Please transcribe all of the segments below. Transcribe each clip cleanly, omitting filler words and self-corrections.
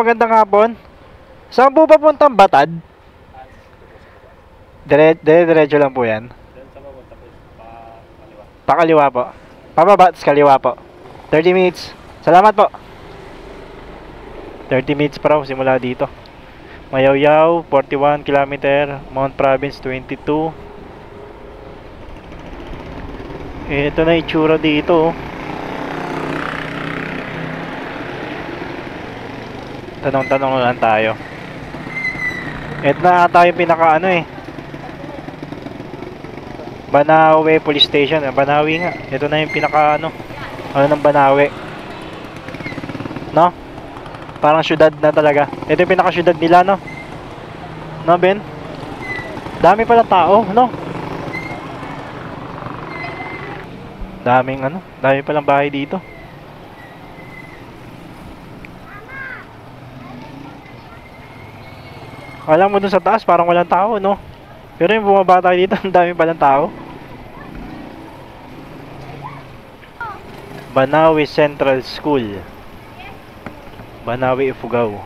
magandang hapon. Saan po papuntang Batad? Diretso lang po yan. Pakaliwa po. Pababa, kaliwa po. 30 minutes. Salamat po. 30 minutes pa raw simula dito. Mayaw-yaw, 41 km. Mount Province, 22. Ito na itsura dito. Tanong-tanong lang tayo. Ito na ata yung pinaka Banawe Police Station. Banawi nga. Ito na yung pinaka ng Banawe. No? Parang syudad na talaga. Ito yung pinaka syudad nila, no? No, Ben? Dami pala tao, no? Dami palang bahay dito. Alam mo dun sa taas parang walang tao, no? Pero yung bumaba tayo dito, ang dami palang tao. Banawe Central School, Banawe, Ifugao.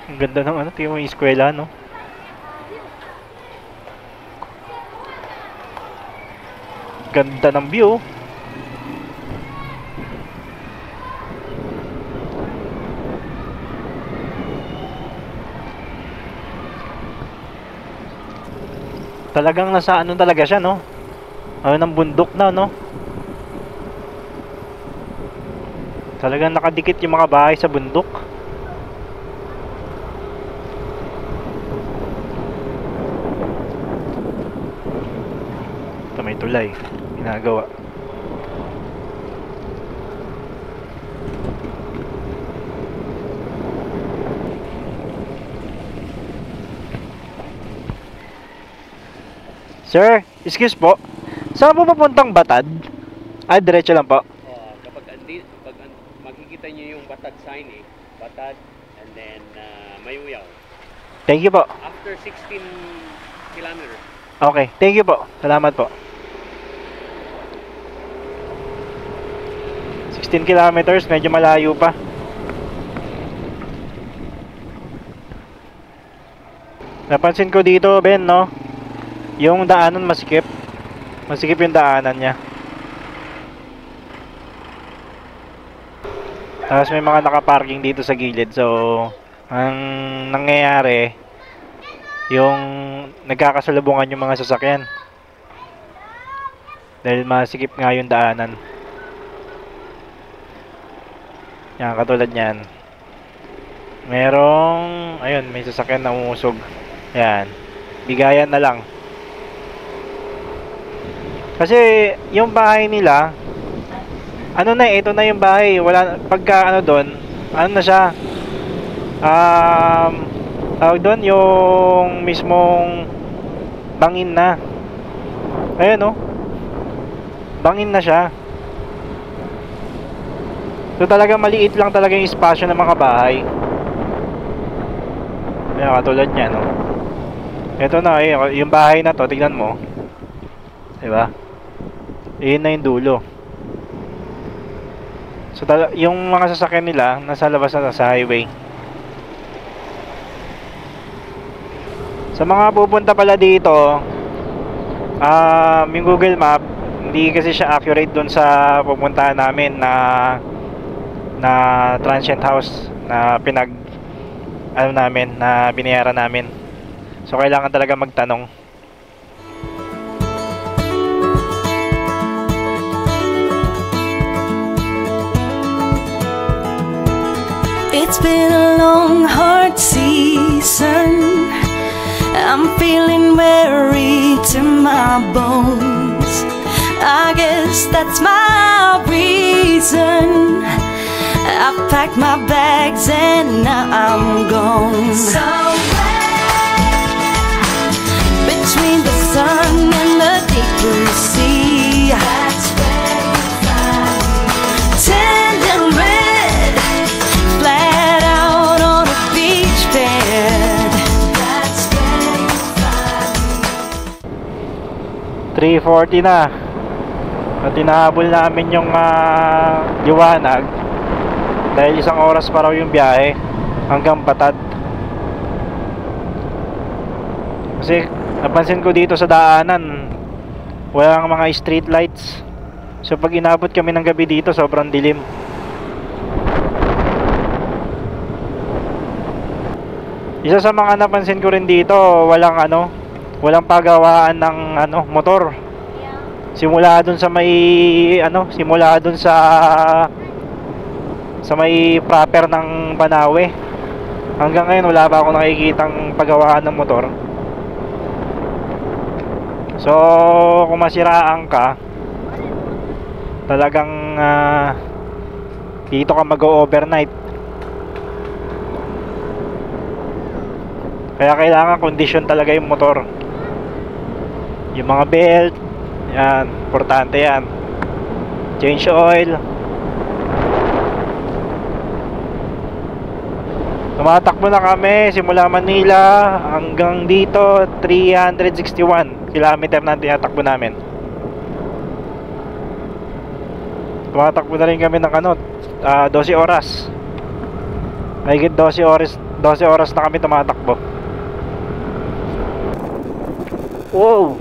Ang ganda ng tingnan mo yung eskwela, no? Ganda ng view. Talagang nasa talaga siya, no? Ng bundok na, no? Talagang nakadikit yung mga bahay sa bundok. Ito may tulay. Ginagawa. Sir, excuse po. Saan po papuntang Batad? Diretso lang po. Pag makikita niyo yung Batad sign Batad and then Mayuyaw. Thank you po. After 16 kilometers. Okay, thank you po. Salamat po. 16 kilometers, medyo malayo pa. Napansin ko dito, Ben, no? Yung daanan masikip. Masikip yung daanan niya. Tapos may mga nakaparking dito sa gilid. So, ang nangyayari, yung nagkakasalubungan yung mga sasakyan. Dahil masikip nga yung daanan. Yan, katulad niyan. Merong, ayun, may sasakyan na umusog. Yan. Bigayan na lang. Kasi yung bahay nila, ito na yung bahay. Wala, pagka doon, na siya, tawag doon, yung mismong bangin na. Ayun, bangin na siya. So talaga maliit lang talaga yung espasyo ng mga bahay. Ayan, katulad niya, no? Ito na, yung bahay na to, tignan mo. Diba? Iyon na yung dulo. So yung mga sasakyan nila nasa labas na sa highway. Sa mga pupunta pala dito, yung Google Map hindi kasi siya accurate dun sa pupuntahan namin na transient house na na binayaran namin. So kailangan talaga magtanong. It's been a long, hard season. I'm feeling weary to my bones. I guess that's my reason. I've packed my bags and now I'm gone. Somewhere between the sun and the deep blue sea. That's where you find me. Tender red, flat out on a beach bed. That's where you find me. 3:40 na. At tinahabol namin yung liwanag. Dahil 1 oras pa raw yung biyahe hanggang Batad. Kasi napansin ko dito sa daanan, walang mga street lights. So pag inabot kami ng gabi dito, sobrang dilim. Isa sa mga napansin ko rin dito, walang pagawaan ng motor. Simula dun sa may proper ng Banawe. Hanggang ngayon wala pa ako nakikitang pagawaan ng motor. So kung masiraan ka, talagang dito ka mag-overnight. Kaya kailangan kondisyon talaga yung motor. Yung mga belt, yan, importante yan. Change oil. Tumatakbo na kami simula Manila hanggang dito, 361 kilometer na tinatakbo namin. Tumatakbo na rin kami ng 12 oras. Mahigit 12 oras na kami tumatakbo. Wow!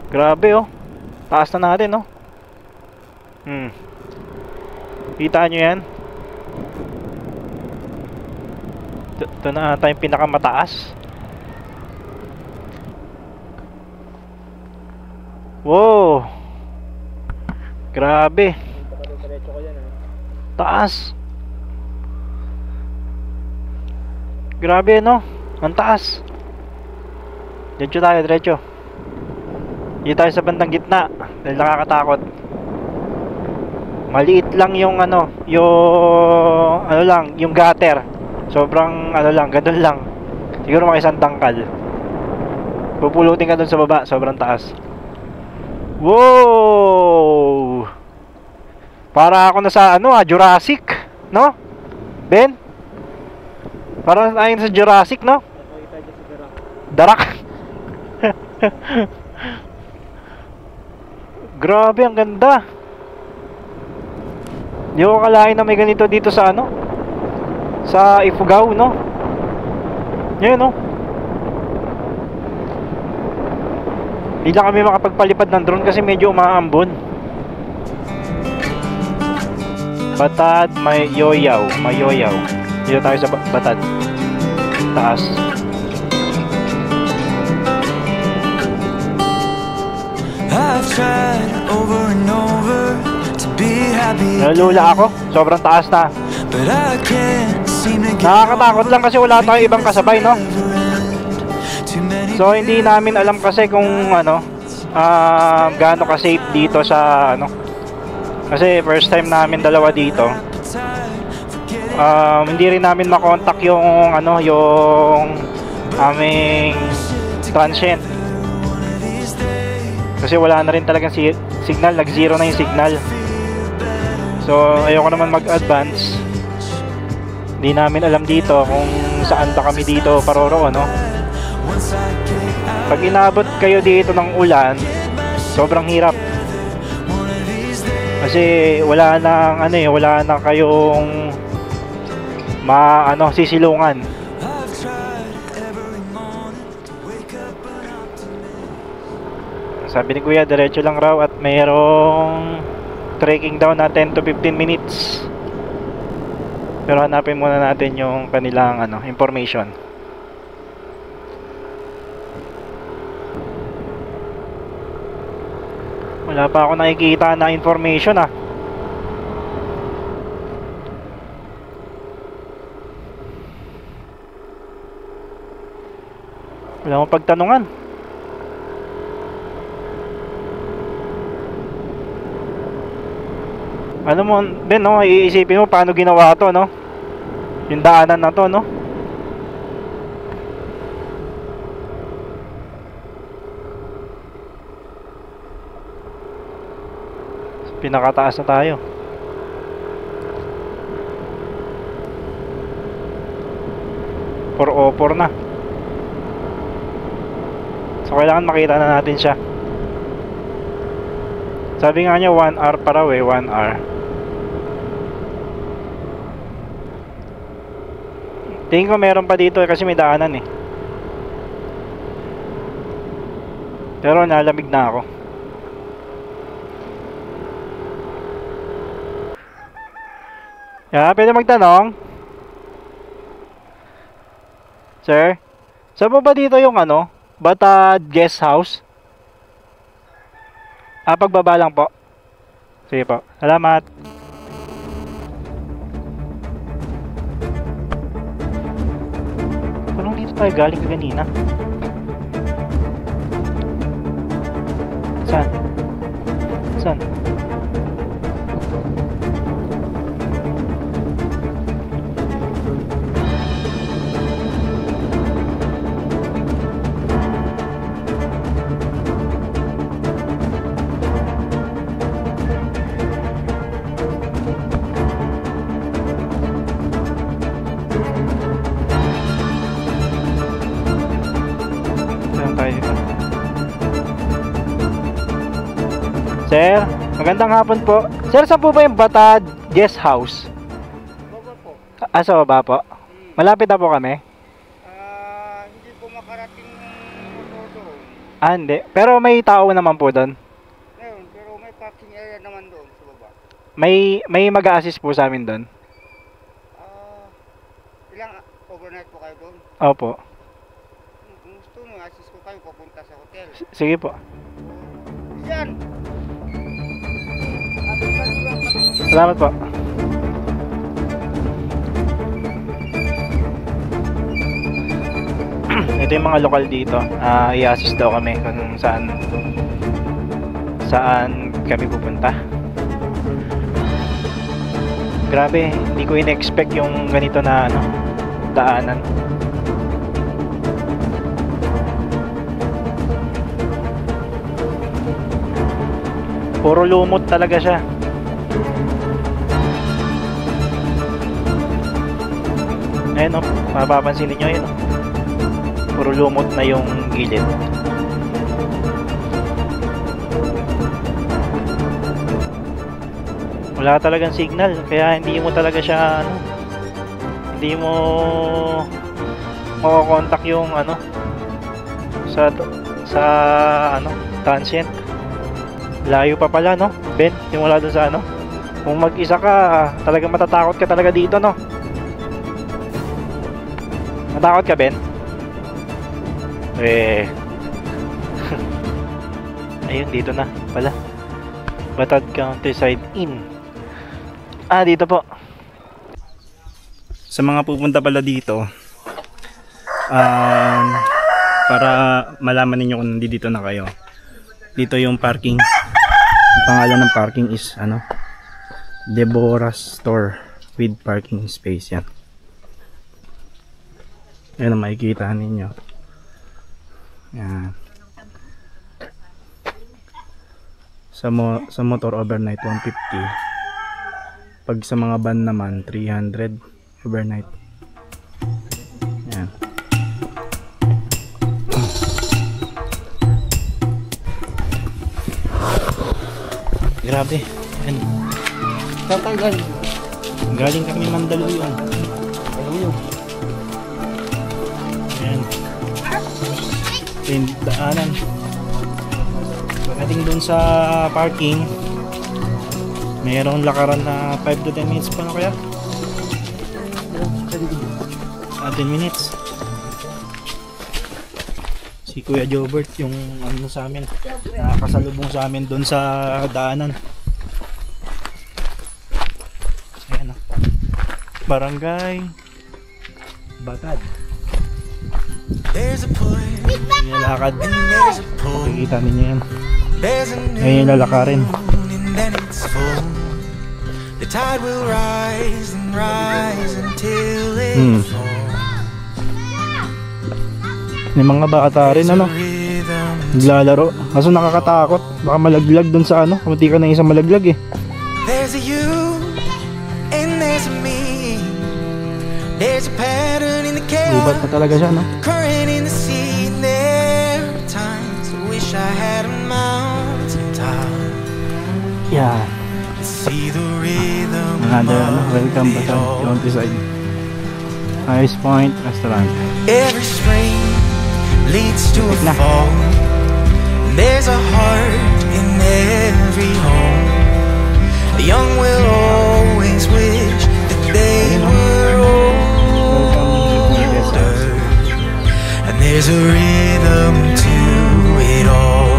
Grabe oh. Taas na natin oh. Kita nyo yan? Ito na ata yung pinakamataas. Wow! Grabe. Taas. Grabe no? Ang taas. Diretso tayo, diretso. Dito tayo sa bandang gitna dahil nakakatakot. Maliit lang yung yung gutter. Sobrang ganun lang. Siguro mga isang tangkal. Pupulutin ka dun sa baba, sobrang taas. Wow! Para ako na sa Jurassic, no? Ben? Para ayon sa Jurassic, no? Darak. Grabe, ang ganda. Di ko kalain na may ganito dito sa sa Ifugao, no? Yan, no? Hindi lang kami makapagpalipad ng drone kasi medyo umaambon. Batad, Mayoyaw. Dito tayo sa Batad. Taas. I've tried over and over to be happy. Nalula ako. Sobrang taas na. But I can't seem to get Nakakatakot lang kasi wala tayong ibang kasabay, no? So hindi namin alam kasi kung gaano ka-safe dito sa kasi first time namin dalawa dito. Hindi rin namin makontak yung yung aming transient. Kasi wala na rin talagang signal, nag-zero na yung signal. So ayoko naman mag-advance. Hindi namin alam dito kung saan ba kami dito paroroon, no? Pag inabot kayo dito ng ulan, sobrang hirap. Kasi wala na kayong sisilungan. Sabi ni Kuya, diretso lang raw at mayroong trekking down na 10 to 15 minutes. Pero hanapin muna natin yung kanilang information. Wala pa ako nakikita na information Wala akong pagtanungan. Ano mo, Ben, no? Iisipin mo paano ginawa to, no? Yung daanan na to, no? Pinakataas na tayo. For na. So kailangan makita na natin siya. Sabi nga niya 1 hour pa raw 1 hour. Tingin ko meron pa dito kasi may daanan eh. Pero nalamig na ako. Yeah, pwede magtanong? Sir? Saan po ba dito yung ano? Batad Guest House? Pagbaba lang po. Sige po. Salamat. Parang dito tayo galing kanina. Saan? Saan? Sir, magandang hapon po. Sir, saan po ba yung Batad Guest House? Baba po. Sa baba po? Malapit na po kami? Hindi po makarating yung motor doon. Hindi. Pero may tao naman po doon. Ngayon, pero may parking area naman doon sa baba. May mag-a-assist po sa amin doon. Ilang overnight po kayo doon? Opo. Kung gusto nyo, assist ko kayo papunta sa hotel. Sige po. Yan! Salamat po. Ito yung mga lokal dito. I-assist daw kami kung saan kami pupunta. Grabe, hindi ko in-expect yung ganito na daanan. Puro lumot talaga siya. Ayun o, mapapansin ninyo yun o. Puro lumot na yung gilid. Wala talagang signal, kaya hindi mo talaga siya hindi mo mako-contact yung sa transient. Layo pa pala, no? Ben, simula dun sa kung mag-isa ka, talagang matatakot ka talaga dito, no? Matakot ka, Ben? Ayun, dito na pala. Batad Countryside Inn. Dito po. Sa mga pupunta pala dito, para malaman ninyo kung dito na kayo, dito yung parking. Ang pangalan ng parking is Deborah Store with parking space. Yan. Yan ang makikita ninyo. Yan. Sa motor overnight 150. Pag sa mga van naman 300 overnight. Yan. Grabe. Yan. Tatagal. Galing kami Mandaluyong. Yan. Ito yung daanan. Pagdating dun sa parking, mayroong lakaran na 5 to 10 minutes pa na kaya? 10 minutes. Si Kuya Jobert yung sa amin, nakakasalubong sa amin dun sa daanan. Ayan, Barangay Batad. Yung lakad, makikita ninyo yan. Ngayon yung lalakarin. May mga bata rin naglalaro. Kaso nakakatakot, baka malaglag dun sa kung di ka na isang malaglag eh. There's a you and there's a me. There's a pattern in the chaos. Ubat na talaga siya, no? Current in the sea. And there are times I wish I had a mountain top. Yeah. See the rhythm. Another welcome Batad Countryside. Ice Point Restaurant. Every spring leads to a Na. fall. There's a heart in every home. The young will always wish that they were older. And there's a rhythm to it all.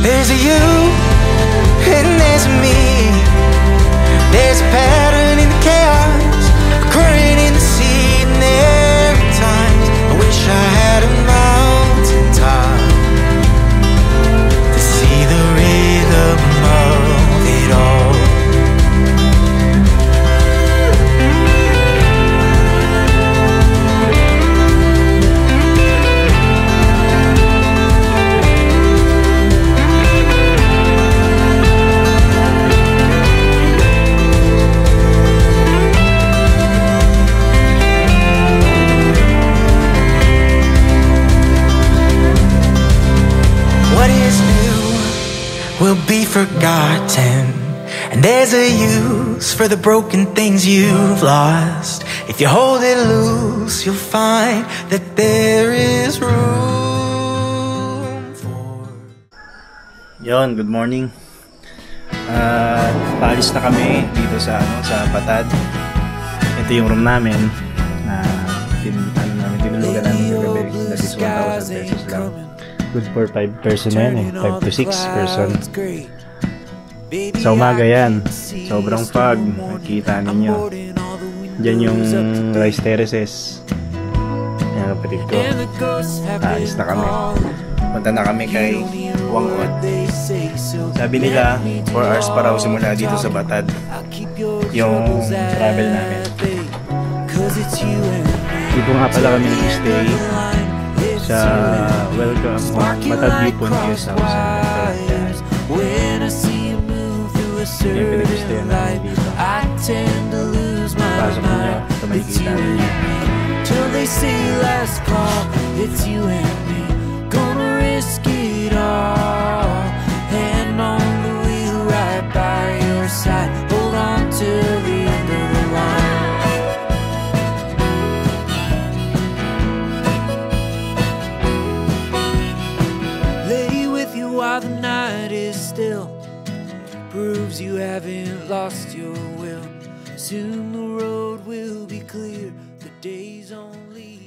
There's a you and there's a me. There's a pattern in the chaos, a current in the sea, and there are times I wish I had a mountain top to see the rhythm of it all. What is new will be forgotten, and there's a use for the broken things you've lost. If you hold it loose, you'll find that there is room for. Yon, good morning. Paalis na kami dito sa Patad. Ito yung room namin na tinulugan namin kagabi. That is 1,000 pesos lang. Good for 5 person na yan eh. 5 to 6 person. Sa umaga yan. Sobrang fog. Makikita ninyo. Diyan yung rice terraces. Yan kapatid ko. Aalis na kami. Punta na kami kay Wangod. Sabi nila 4 hours pa raw simula dito sa Batad yung travel namin. Dito nga pala kami nag-stay sa Welcome Batad Viewpoint Guest House. Yan yung pinag-stayan namin dito. Pasok nyo sa makikita ninyo. Till they say last call, it's you and me. Gonna risk it all. Hand on the wheel, right by your side. Hold on till the end of the line. Lay with you while the night is still. Proves you haven't lost your will. Soon the road will be clear. The day's only